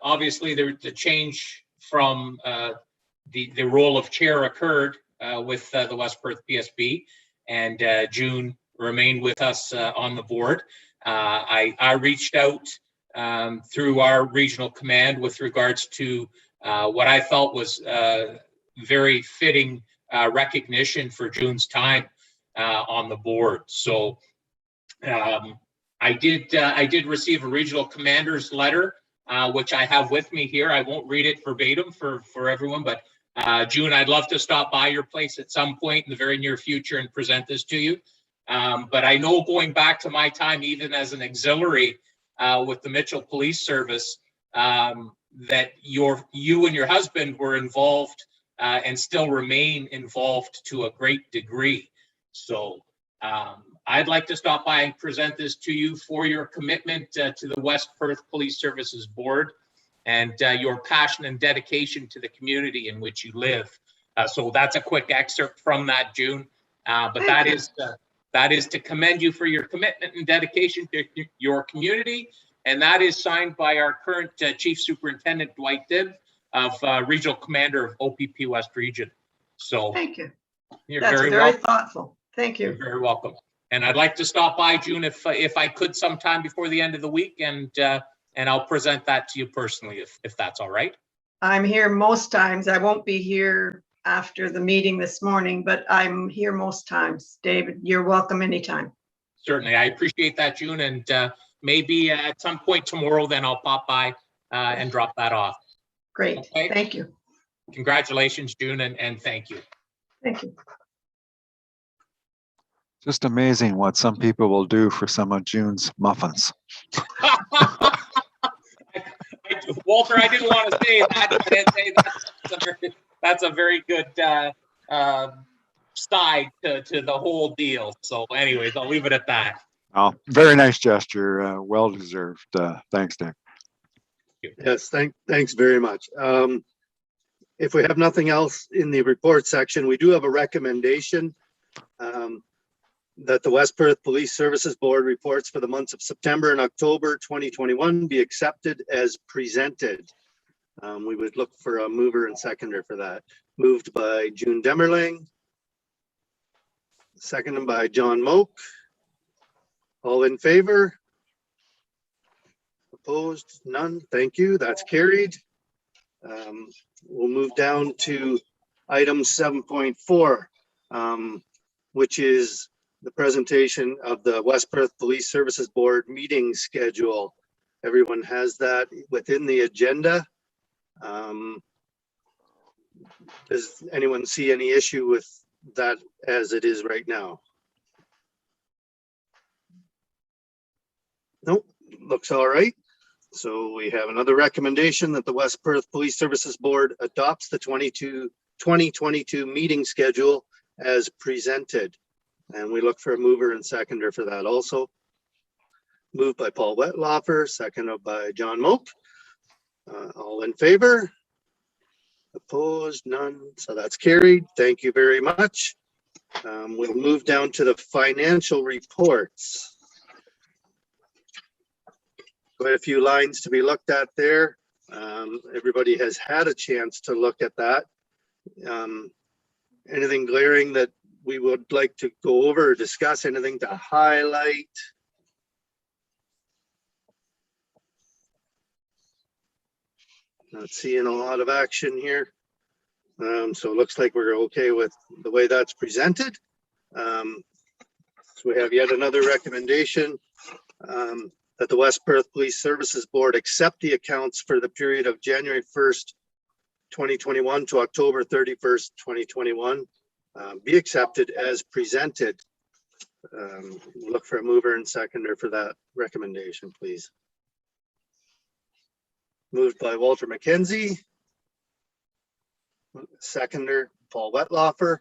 obviously the change from the role of chair occurred with the West Perth PSB, and June remained with us on the board, I reached out through our regional command with regards to what I felt was very fitting recognition for June's time on the board. So I did receive a regional commander's letter, which I have with me here. I won't read it verbatim for everyone, but June, I'd love to stop by your place at some point in the very near future and present this to you. But I know, going back to my time, even as an auxiliary with the Mitchell Police Service, that you and your husband were involved and still remain involved to a great degree. So I'd like to stop by and present this to you for your commitment to the West Perth Police Services Board and your passion and dedication to the community in which you live. So that's a quick excerpt from that, June. But that is to commend you for your commitment and dedication to your community. And that is signed by our current Chief Superintendent, Dwight Dibb, of Regional Commander of OPP West Region. So Thank you. You're That's very very welcome. thoughtful. Thank you. You're very welcome. And I'd like to stop by, June, if I could sometime before the end of the week, and I'll present that to you personally, if that's all right. I'm here most times. I won't be here after the meeting this morning, but I'm here most times. David, you're welcome anytime. Certainly. I appreciate that, June. And maybe at some point tomorrow, then I'll pop by and drop that off. Great. Okay. Thank you. Congratulations, June, and thank you. Thank you. Just amazing what some people will do for some of June's muffins. Walter, I didn't want to say that, but that's a very good side to the whole deal. So anyways, I'll leave it at that. Oh, very nice gesture. Well deserved. Thanks, Dave. Yes, thanks very much. If we have nothing else in the report section, we do have a recommendation that the West Perth Police Services Board reports for the months of September and October 2021 be accepted as presented. We would look for a mover and seconder for that. Moved by June Demerling, seconded by John Moak. All in favor? Opposed? None. Thank you. That's carried. We'll move down to item 7.4, which is the presentation of the West Perth Police Services Board meeting schedule. Everyone has that within the agenda. Does anyone see any issue with that as it is right now? Nope, looks all right. So we have another recommendation that the West Perth Police Services Board adopts the 2022 meeting schedule as presented. And we look for a mover and seconder for that also. Moved by Paul Wetlaufer, seconded by John Moak. All in favor? Opposed? None. So that's carried. Thank you very much. We'll move down to the financial reports. Quite a few lines to be looked at there. Everybody has had a chance to look at that. Anything glaring that we would like to go over or discuss? Anything to highlight? Not seeing a lot of action here. So it looks like we're okay with the way that's presented. So we have yet another recommendation that the West Perth Police Services Board accept the accounts for the period of January 1st, 2021 to October 31st, 2021 be accepted as presented. Look for a mover and seconder for that recommendation, please. Moved by Walter McKenzie. Seconder, Paul Wetlaufer.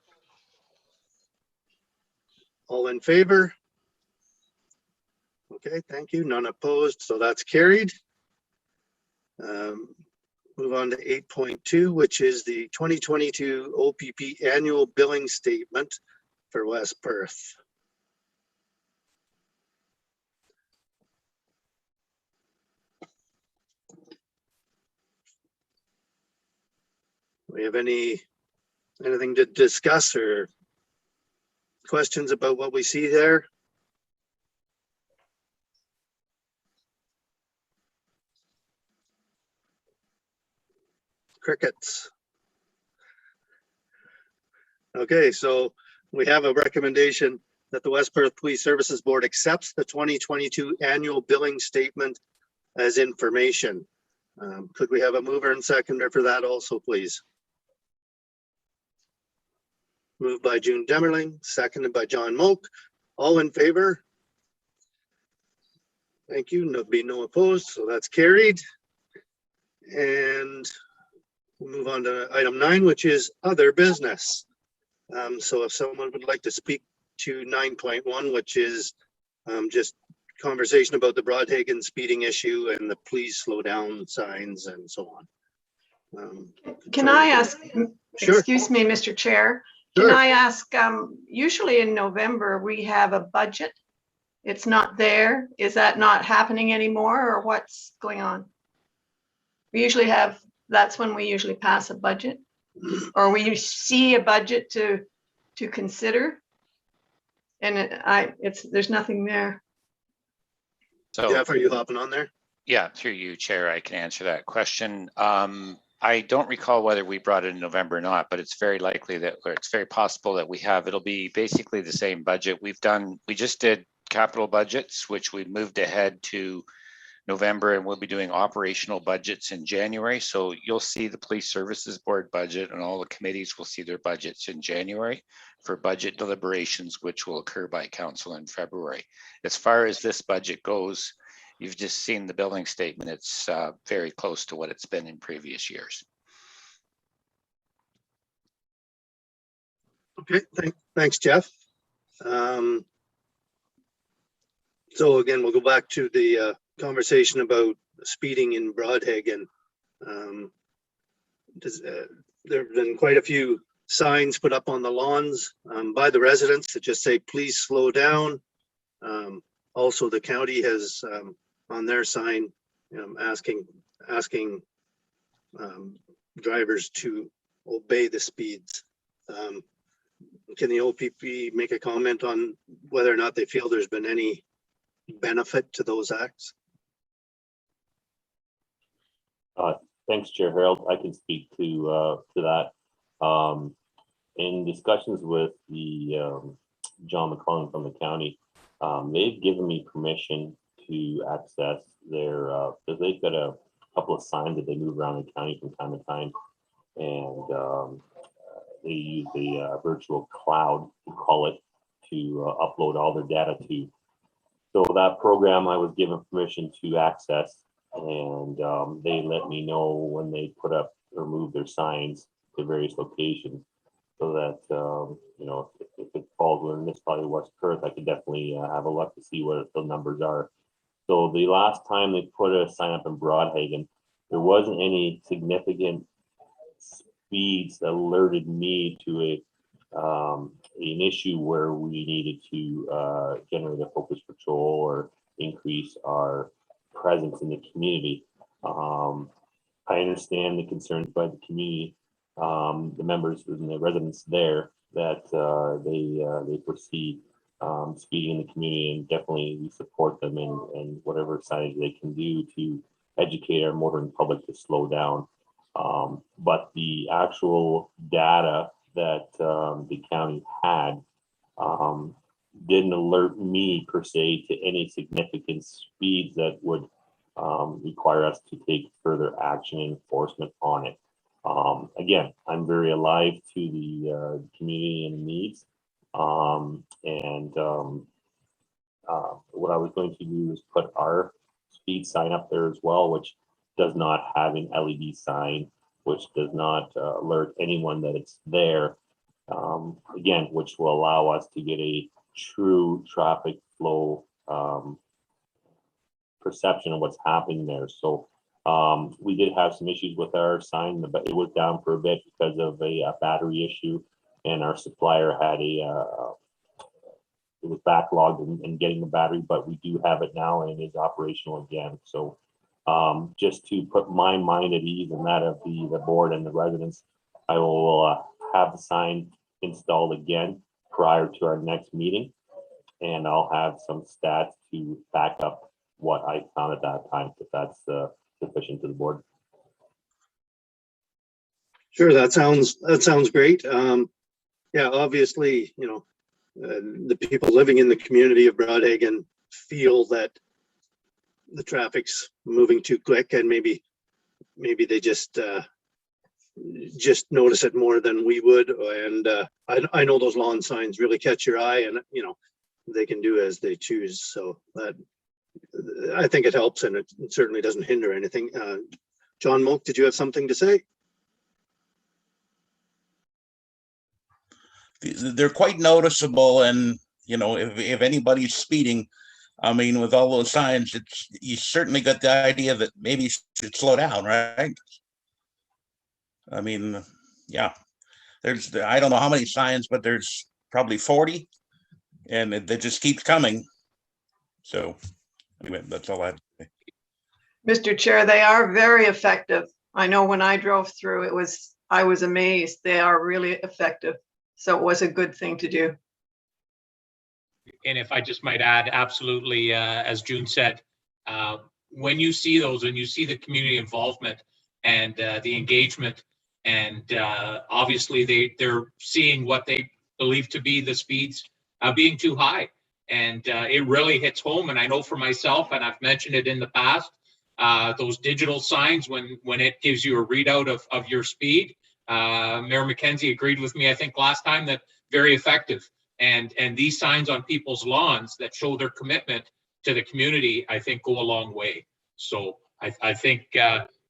All in favor? Okay, thank you. None opposed, so that's carried. Move on to 8.2, which is the 2022 OPP annual billing statement for West Perth. We have anything to discuss or questions about what we see there? Crickets. Okay, so we have a recommendation that the West Perth Police Services Board accepts the 2022 annual billing statement as information. Could we have a mover and seconder for that also, please? Moved by June Demerling, seconded by John Moak. All in favor? Thank you. No, be no opposed, so that's carried. And we'll move on to item 9, which is other business. So if someone would like to speak to 9.1, which is just conversation about the Broadhaven speeding issue and the please slow down signs and so on. Can I ask, Sure. excuse me, Mr. Chair, Sure. can I ask, usually in November, we have a budget. It's not there. Is that not happening anymore or what's going on? We usually have, that's when we usually pass a budget or we see a budget to consider. And there's nothing there. So, Jeff, are you hopping on there? yeah, through you, Chair, I can answer that question. I don't recall whether we brought it in November or not, but it's very likely that, or it's very possible that we have. It'll be basically the same budget we just did capital budgets, which we moved ahead to November, and we'll be doing operational budgets in January. So you'll see the Police Services Board budget and all the committees will see their budgets in January for budget deliberations, which will occur by council in February. As far as this budget goes, you've just seen the billing statement. It's very close to what it's been in previous years. Okay, thanks, Jeff. So again, we'll go back to the conversation about speeding in Broadhaven. There have been quite a few signs put up on the lawns by the residents that just say, please slow down. Also, the county has on their sign asking drivers to obey the speeds. Can the OPP make a comment on whether or not they feel there's been any benefit to those acts? Thanks, Chair Harold. I can speak to that. In discussions with the John McClellan from the county, they've given me permission to access their, because they've got a couple of signs that they move around the county from time to time. And they use a virtual cloud, we call it, to upload all their data to. So that program I was given permission to access, and they let me know when they put up or move their signs to various locations, so that you know, if it falls within this probably West Perth, I could definitely have a look to see what the numbers are. So the last time they put a sign up in Broadhaven, there wasn't any significant speeds that alerted me to an issue where we needed to generate a focus patrol or increase our presence in the community. I understand the concerns by the community, the members and the residents there, that they foresee speeding in the community, and definitely we support them in whatever signage they can do to educate our motoring public to slow down. But the actual data that the county had didn't alert me per se to any significant speeds that would require us to take further action and enforcement on it. Again, I'm very alive to the community and needs. What I was going to do is put our speed sign up there as well, which does not have an LED sign, which does not alert anyone that it's there. Again, which will allow us to get a true traffic flow perception of what's happening there. So we did have some issues with our sign, but it was down for a bit because of a battery issue, and our supplier had it was backlogged in getting the battery, but we do have it now and it is operational again. So just to put my mind at ease and that of the board and the residents, I will have the sign installed again prior to our next meeting, and I'll have some stats to back up what I found at that time, if that's sufficient to the board. Sure, that sounds great. Yeah, obviously, you know, the people living in the community of Broadhaven feel that the traffic's moving too quick, and maybe they just notice it more than we would. And I know those lawn signs really catch your eye, and you know, they can do as they choose. So that, I think it helps, and it certainly doesn't hinder anything. John Moak, did you have something to say? They're quite noticeable, and you know, if anybody's speeding, I mean, with all those signs, you certainly got the idea that maybe you should slow down, right? I mean, yeah, I don't know how many signs, but there's probably 40, and it just keeps coming. So anyway, that's all I have to say. Mr. Chair, they are very effective. I know when I drove through, I was amazed. They are really effective. So it was a good thing to do. And if I just might add, absolutely, as June said, when you see those, when you see the community involvement and the engagement, and obviously they're seeing what they believe to be the speeds being too high, and it really hits home. And I know for myself, and I've mentioned it in the past, those digital signs, when it gives you a readout of your speed, Mayor McKenzie agreed with me, I think last time, that very effective. And these signs on people's lawns that show their commitment to the community, I think, go a long way. So I think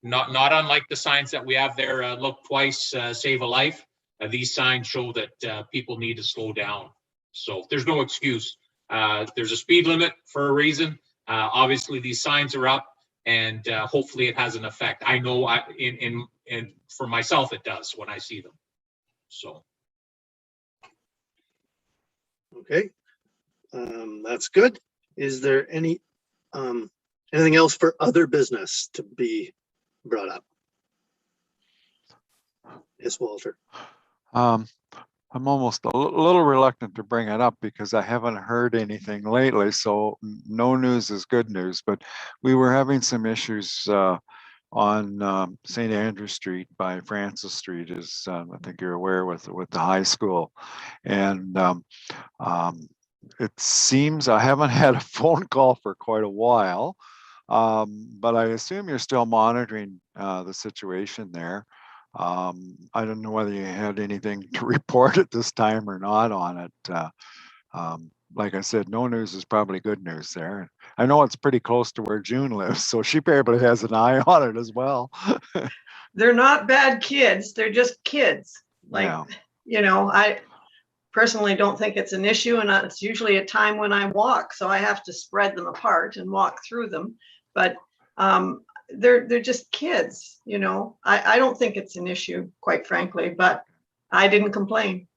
not unlike the signs that we have there, look twice, save a life. These signs show that people need to slow down. So there's no excuse. There's a speed limit for a reason. Obviously, these signs are up, and hopefully it has an effect. I know for myself it does when I see them. So. Okay, that's good. Is there anything else for other business to be brought up? Yes, Walter. I'm almost a little reluctant to bring it up because I haven't heard anything lately. So no news is good news, but we were having some issues on St. Andrew Street by Francis Street, as I think you're aware, with the high school. And it seems I haven't had a phone call for quite a while, but I assume you're still monitoring the situation there. I don't know whether you had anything to report at this time or not on it. Like I said, no news is probably good news there. I know it's pretty close to where June lives, so she probably has an eye on it as well. They're not bad kids. They're just kids. Like, Yeah. you know, I personally don't think it's an issue, and it's usually a time when I walk, so I have to spread them apart and walk through them. But they're just kids, you know. I don't think it's an issue, quite frankly, but I didn't complain.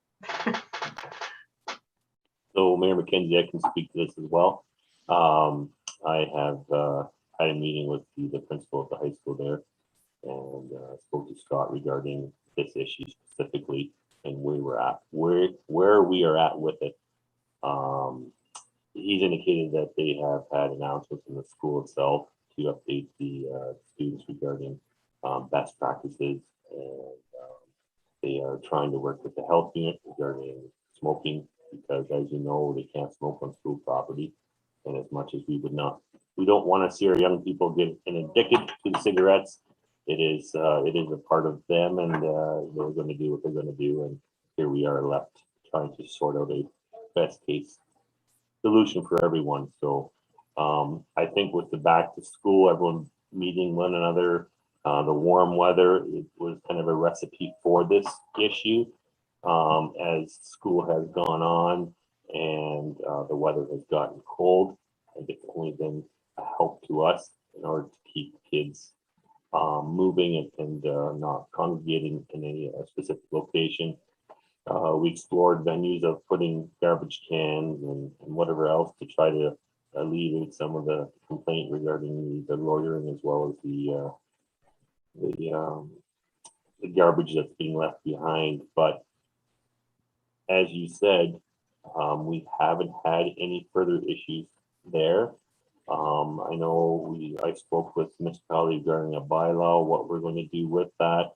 So Mayor McKenzie, I can speak to this as well. I have had a meeting with the principal of the high school there, and spoke to Scott regarding this issue specifically and where we're at, where we are at with it. He's indicated that they have had announcements in the school itself to update the students regarding best practices, and they are trying to work with the health unit regarding smoking, because as you know, they can't smoke on school property. And as much as we don't want to see our young people get addicted to the cigarettes. It is a part of them, and they're going to do what they're going to do. And here we are left trying to sort out a best case solution for everyone. So I think with the back to school, everyone meeting one another, the warm weather, it was kind of a recipe for this issue. As school has gone on and the weather has gotten cold, I think it's only been a help to us in order to keep kids moving and not congregating in a specific location. We explored venues of putting garbage cans and whatever else to try to alleviate some of the complaint regarding the loitering, as well as the garbage that's being left behind. But as you said, we haven't had any further issues there. I know I spoke with municipality regarding a bylaw, what we're going to do with that.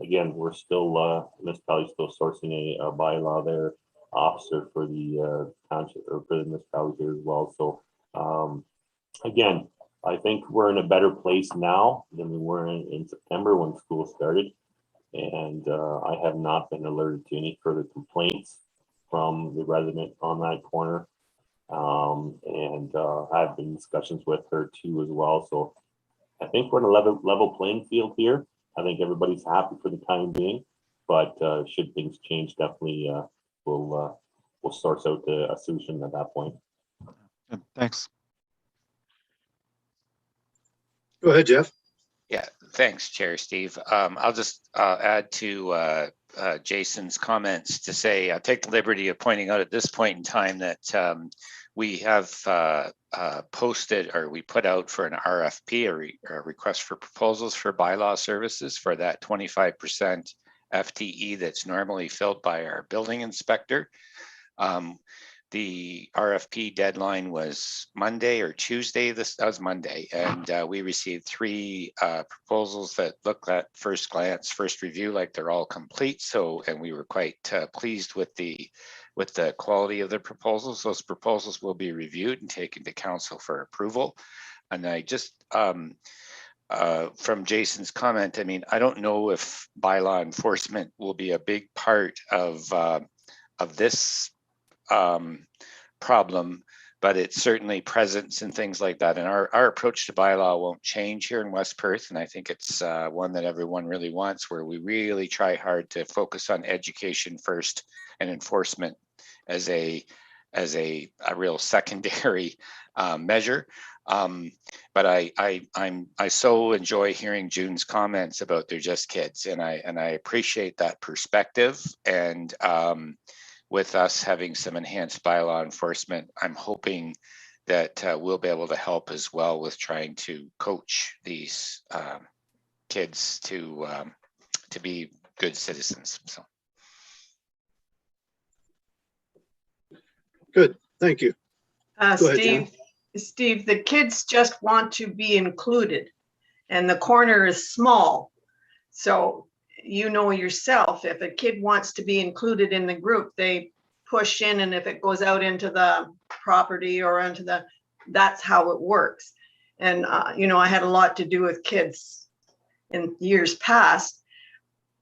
Again, we're still, municipality still sourcing a bylaw there, officer for the township or for the municipality here as well. So again, I think we're in a better place now than we were in September when school started. And I have not been alerted to any further complaints from the resident on that corner. And I've been in discussions with her too as well. So I think we're in a level playing field here. I think everybody's happy for the time being, but should things change, definitely we'll source out a solution at that point. Thanks. Go ahead, Jeff. Yeah, thanks, Chair Steve. I'll just add to Jason's comments to say, I'll take the liberty of pointing out at this point in time that we have posted, or we put out for an RFP, a request for proposals for bylaw services for that 25% FTE that's normally filled by our building inspector. The RFP deadline was Monday or Tuesday. That was Monday, and we received 3 proposals that look at first glance, first review, like they're all complete. So, and we were quite pleased with the quality of the proposals. Those proposals will be reviewed and taken to council for approval. And I just from Jason's comment, I mean, I don't know if bylaw enforcement will be a big part of this problem, but it's certainly presence and things like that. And our approach to bylaw won't change here in West Perth. And I think it's one that everyone really wants, where we really try hard to focus on education first and enforcement as a real secondary measure. But I so enjoy hearing June's comments about they're just kids, and I appreciate that perspective. And with us having some enhanced bylaw enforcement, I'm hoping that we'll be able to help as well with trying to coach these kids to be good citizens. So. Good, thank you. Go ahead, Steve, the kids just want to be included. And the corner is small. So you know yourself, if a kid wants to be included in the group, they push in, and if it goes out into the property or into that's how it works. And, you know, I had a lot to do with kids in years past.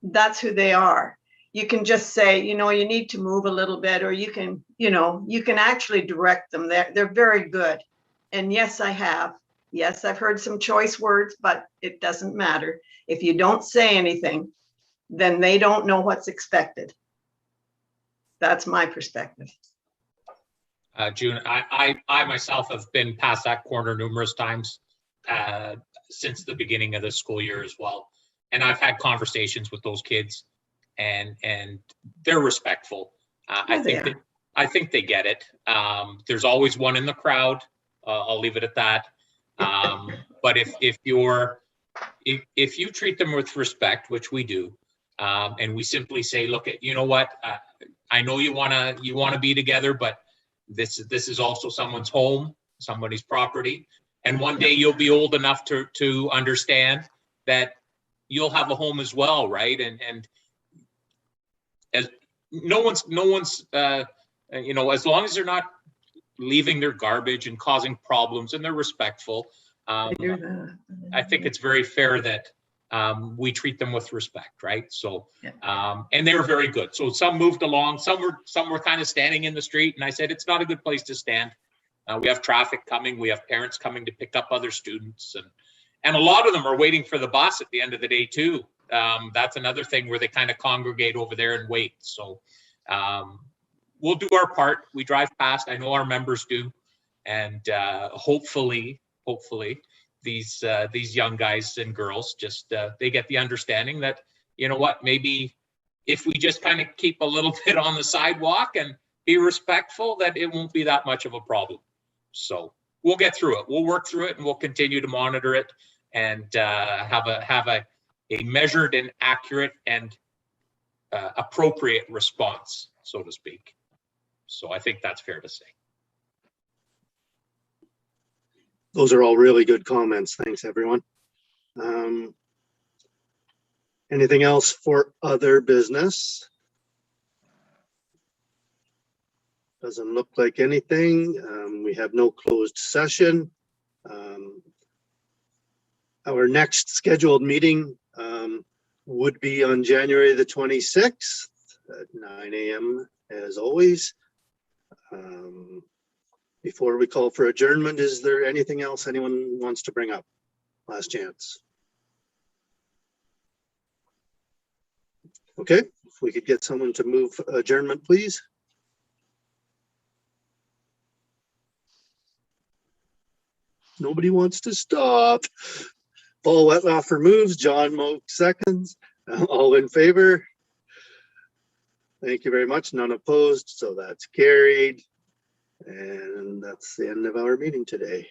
That's who they are. You can just say, you know, you need to move a little bit, or you can, you know, you can actually direct them. They're very good. And yes, I have. Yes, I've heard some choice words, but it doesn't matter. If you don't say anything, then they don't know what's expected. That's my perspective. June, I myself have been past that corner numerous times since the beginning of the school year as well. And I've had conversations with those kids, and they're respectful. I think they get it. There's always one in the crowd. I'll leave it at that. But if you treat them with respect, which we do, and we simply say, look, you know what, I know you wanna be together, but this is also someone's home, somebody's property, and one day you'll be old enough to understand that you'll have a home as well, right? And as no one's you know, as long as they're not leaving their garbage and causing problems and they're respectful, I think it's very fair that we treat them with respect, right? So, and they were very good. So some moved along, some were kind of standing in the street, and I said, it's not a good place to stand. We have traffic coming, we have parents coming to pick up other students, and a lot of them are waiting for the bus at the end of the day too. That's another thing where they kind of congregate over there and wait. So we'll do our part. We drive past, I know our members do, and hopefully these young guys and girls just they get the understanding that, you know what, maybe if we just kind of keep a little bit on the sidewalk and be respectful, that it won't be that much of a problem. So we'll get through it. We'll work through it, and we'll continue to monitor it and have a measured and accurate and appropriate response, so to speak. So I think that's fair to say. Those are all really good comments. Thanks, everyone. Anything else for other business? Doesn't look like anything. We have no closed session. Our next scheduled meeting would be on January the 26th at 9 a.m. as always. Before we call for adjournment, is there anything else anyone wants to bring up? Last chance. Okay, if we could get someone to move adjournment, please. Nobody wants to stop. Paul Wetlaufer moves, John Moak seconds. All in favor? Thank you very much. None opposed, so that's carried. And that's the end of our meeting today.